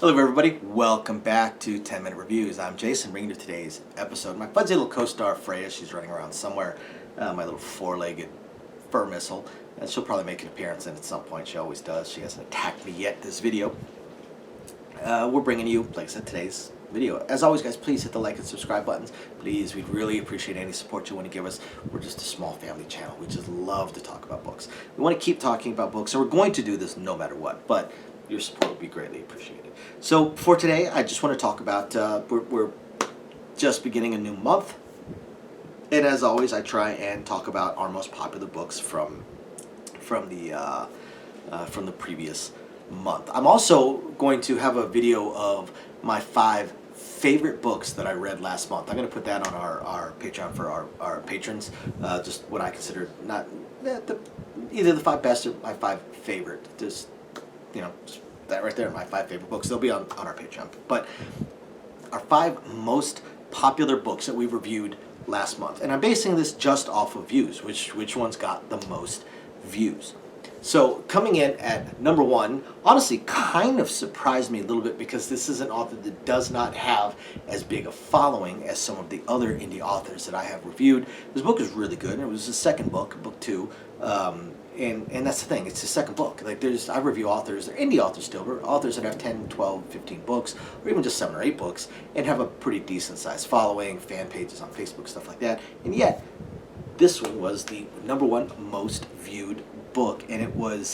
Hello everybody, welcome back to 10 Minute Reviews. I'm Jason, bringing you today's episode. My fuzzy little co-star Freya, she's running around somewhere, my little four-legged fur missile, and she'll probably make an appearance in at some point. She always does. She hasn't attacked me yet this video. We're bringing you, like I said, today's video. As always, guys, please hit the like and subscribe buttons. Please, we'd really appreciate any support you want to give us. We're just a small family channel. We just love to talk about books. We want to keep talking about books, so we're going to do this no matter what, but your support would be greatly appreciated. So for today, I just want to talk about, we're just beginning a new month, and as always, I try and talk about our most popular books from the previous month. I'm also going to have a video of my 5 favorite books that I read last month. I'm going to put that on our Patreon for our patrons, just what I consider not either the 5 best or my 5 favorite. Just, just that right there, my 5 favorite books. They'll be on our Patreon. But our 5 most popular books that we reviewed last month. And I'm basing this just off of views, which ones got the most views. So coming in at number 1, honestly kind of surprised me a little bit because this is an author that does not have as big a following as some of the other indie authors that I have reviewed. This book is really good, and it was the second book, book 2. And that's the thing, it's the second book. Like I review authors, they're indie authors still, but authors that have 10, 12, 15 books, or even just 7 or 8 books, and have a pretty decent sized following, fan pages on Facebook, stuff like that. And yet, this one was the number 1 most viewed book, and it was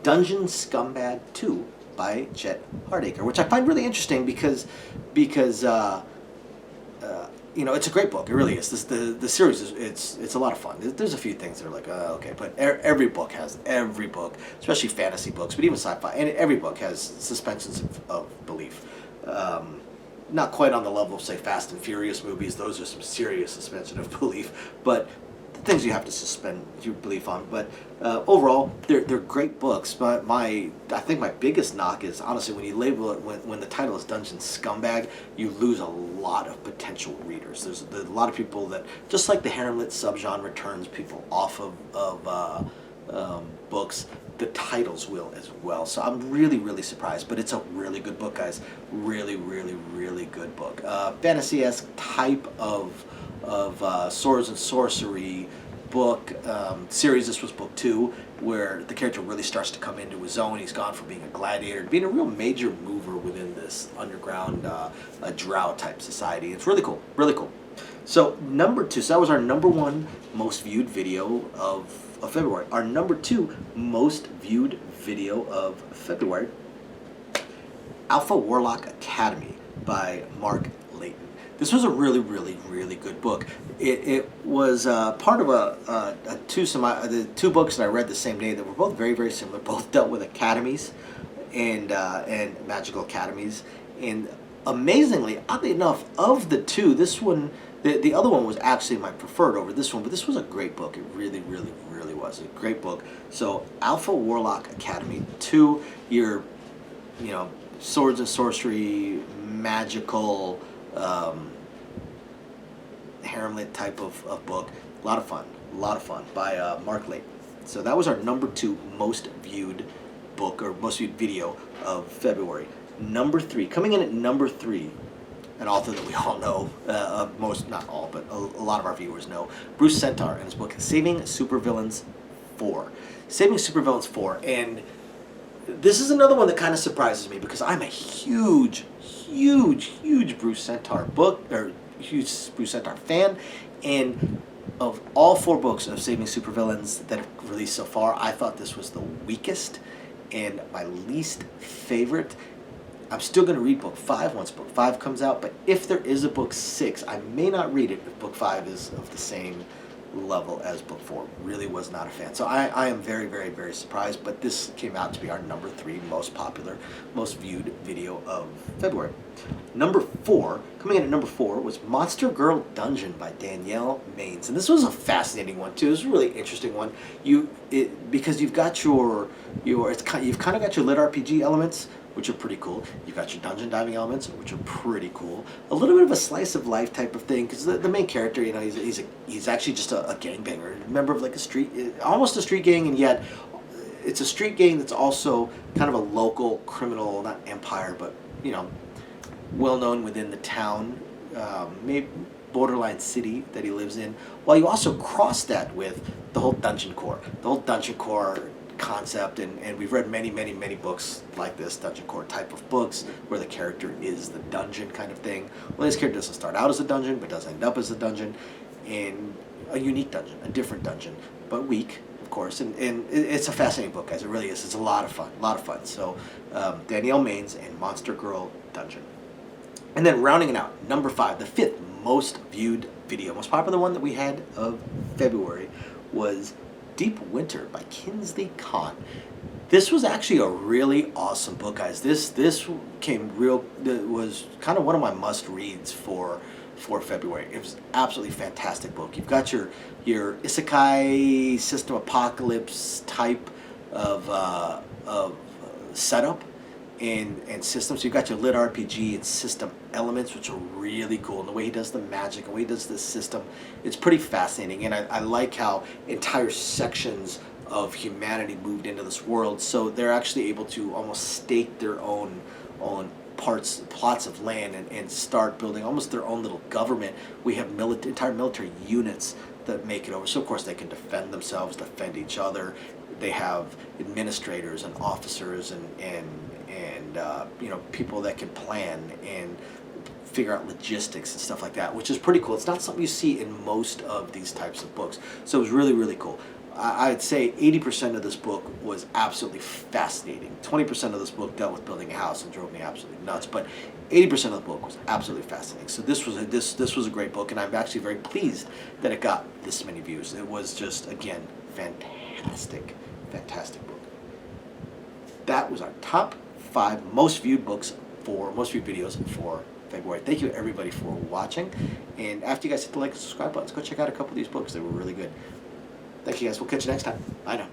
Dungeon Scumbag 2 by Jet Hardacre, which I find really interesting because it's a great book. It really is. The series it's a lot of fun. There's a few things that are like okay, but every book, especially fantasy books, but even sci-fi, and every book has suspensions of belief. Not quite on the level of, say, Fast and Furious movies. Those are some serious suspension of belief, but things you have to suspend your belief on. But overall, they're great books. But I think my biggest knock is, honestly, when you label it, when the title is Dungeon Scumbag, you lose a lot of potential readers. There's a lot of people that, just like the harem lit subgenre turns people off of books, the titles will as well. So I'm really, really surprised. But it's a really good book, guys. Really, really, really good book. Fantasy-esque type of swords and sorcery book series. This was book 2, where the character really starts to come into his own. He's gone from being a gladiator to being a real major mover within this underground drow type society. It's really cool, really cool. So number 2, so that was our number 1 most viewed video of February. Our number 2 most viewed video of February, Alpha Warlock Academy by Mark Layton. This was a really, really, really good book. It was part of the 2 books that I read the same day that were both very, very similar. Both dealt with academies and magical academies. And amazingly, oddly enough, of the 2, this one, the other one was actually my preferred over this one. But this was a great book. It really, really, really was a great book. So Alpha Warlock Academy 2, your swords and sorcery, magical, harem-lit type of book. A lot of fun by Mark Layton. So that was our number 2 most viewed book, or most viewed video of February. Number 3, coming in at number 3, an author that we all know, not all, but a lot of our viewers know, Bruce Centaur, and his book Saving Supervillains 4. Saving Supervillains 4, and this is another one that kind of surprises me because I'm a huge Bruce Centaur fan, and of all 4 books of Saving Supervillains that have released so far, I thought this was the weakest and my least favorite. I'm still going to read book 5 once book 5 comes out, but if there is a book 6, I may not read it if book 5 is of the same level as book 4. Really was not a fan. So I am very, very, very surprised, but this came out to be our number 3 most popular, most viewed video of February. Number 4, coming in at number 4, was Monster Girl Dungeon by Danielle Maines. And this was a fascinating one too. It was a really interesting one. Because you've got you've kind of got your lit RPG elements, which are pretty cool. You've got your dungeon diving elements, which are pretty cool. A little bit of a slice of life type of thing, because the main character, he's actually just a gangbanger, a member of like almost a street gang, and yet it's a street gang that's also kind of a local criminal, not empire, but you know, well known within the town, maybe borderline city that he lives in, while you also cross that with the whole dungeon core, concept, and we've read many books like this dungeon core type of books where the character is the dungeon kind of thing. Well, this character doesn't start out as a dungeon, but does end up as a dungeon, and a unique dungeon, a different dungeon, but weak, of course, and it's a fascinating book, guys. It really is. It's a lot of fun. So Danielle Maines and Monster Girl Dungeon. And then rounding it out, number 5, the 5th most viewed video, most popular one that we had of February, was Deep Winter by Kinsley Khan. This was actually a really awesome book, guys. This was kind of one of my must reads for February. It was absolutely fantastic book. You've got your isekai system apocalypse type of setup and systems. So you've got your lit RPG and system elements, which are really cool. And the way he does the magic, and the way he does the system, it's pretty fascinating. And I like how entire sections of humanity moved into this world, so they're actually able to almost stake their own plots of land and start building almost their own little government. We have entire military units that make it over. So of course they can defend themselves, defend each other. They have administrators and officers and people that can plan and figure out logistics and stuff like that, which is pretty cool. It's not something you see in most of these types of books. So it was really cool. I'd say 80% of this book was absolutely fascinating. 20% of this book dealt with building a house and drove me absolutely nuts. But 80% of the book was absolutely fascinating. So this was a great book, and I'm actually very pleased that it got this many views. It was just, again, fantastic book. That was our top 5 most viewed videos for February. Thank you everybody for watching. And after you guys hit the like and subscribe buttons, go check out a couple of these books. They were really good. Thank you guys. We'll catch you next time. Bye now.